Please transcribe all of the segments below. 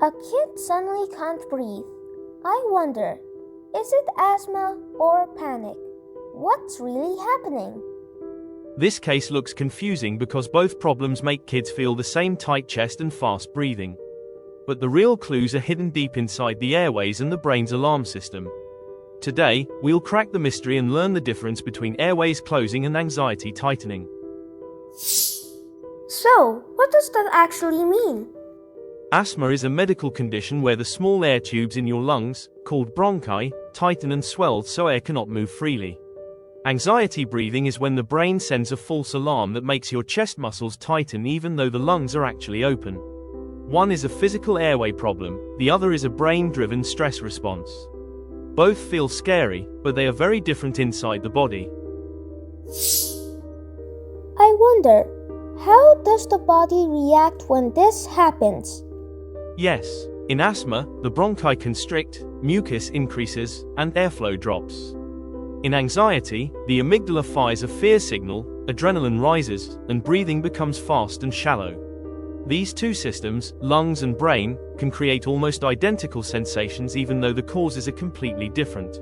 A kid suddenly can't breathe. I wonder, is it asthma or panic? What's really happening? This case looks confusing because both problems make kids feel the same tight chest and fast breathing. But the real clues are hidden deep inside the airways and the brain's alarm system. Today, we'll crack the mystery and learn the difference between airways closing and anxiety tightening. So, what does that actually mean? Asthma is a medical condition where the small air tubes in your lungs, called bronchi, tighten and swell so air cannot move freely. Anxiety breathing is when the brain sends a false alarm that makes your chest muscles tighten even though the lungs are actually open. One is a physical airway problem, the other is a brain-driven stress response. Both feel scary, but they are very different inside the body. I wonder, how does the body react when this happens? Yes, in asthma, the bronchi constrict, mucus increases, and airflow drops. In anxiety, the amygdala fires a fear signal, adrenaline rises, and breathing becomes fast and shallow. These two systems, lungs and brain, can create almost identical sensations even though the causes are completely different.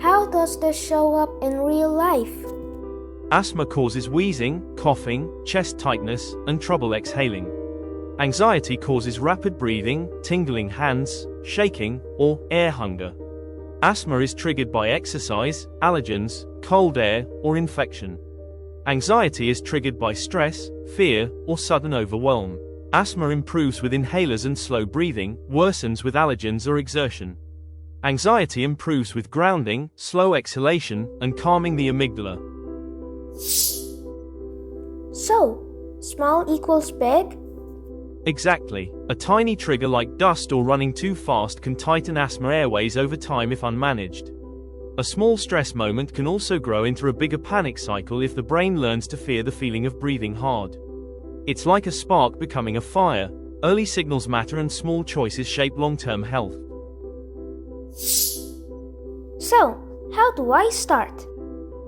How does this show up in real life? Asthma causes wheezing, coughing, chest tightness, and trouble exhaling. Anxiety causes rapid breathing, tingling hands, shaking, or air hunger. Asthma is triggered by exercise, allergens, cold air, or infection. Anxiety is triggered by stress, fear, or sudden overwhelm. Asthma improves with inhalers and slow breathing, worsens with allergens or exertion. Anxiety improves with grounding, slow exhalation, and calming the amygdala. So, small equals big? Exactly. A tiny trigger like dust or running too fast can tighten asthma airways over time if unmanaged. A small stress moment can also grow into a bigger panic cycle if the brain learns to fear the feeling of breathing hard. It's like a spark becoming a fire. Early signals matter and small choices shape long-term health. So, how do I start?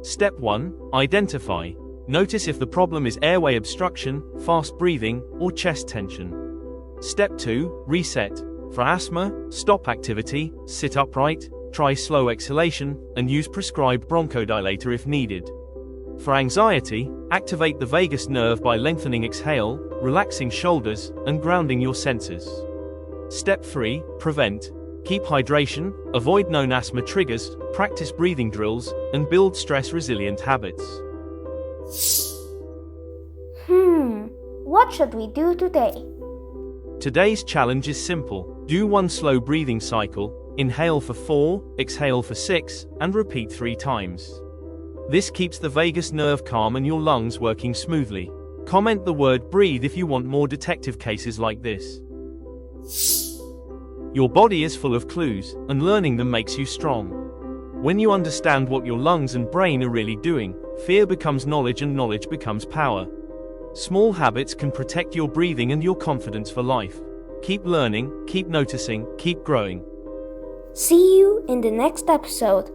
Step 1. Identify. Notice if the problem is airway obstruction, fast breathing, or chest tension. Step 2. Reset. For asthma, stop activity, sit upright, try slow exhalation, and use prescribed bronchodilator if needed. For anxiety, activate the vagus nerve by lengthening exhale, relaxing shoulders, and grounding your senses. Step 3. Prevent. Keep hydration, avoid known asthma triggers, practice breathing drills, and build stress-resilient habits. What should we do today? Today's challenge is simple. Do one slow breathing cycle, inhale for 4, exhale for 6, and repeat 3 times. This keeps the vagus nerve calm and your lungs working smoothly. Comment the word breathe if you want more detective cases like this. Your body is full of clues, and learning them makes you strong. When you understand what your lungs and brain are really doing, fear becomes knowledge and knowledge becomes power. Small habits can protect your breathing and your confidence for life. Keep learning, keep noticing, keep growing. See you in the next episode.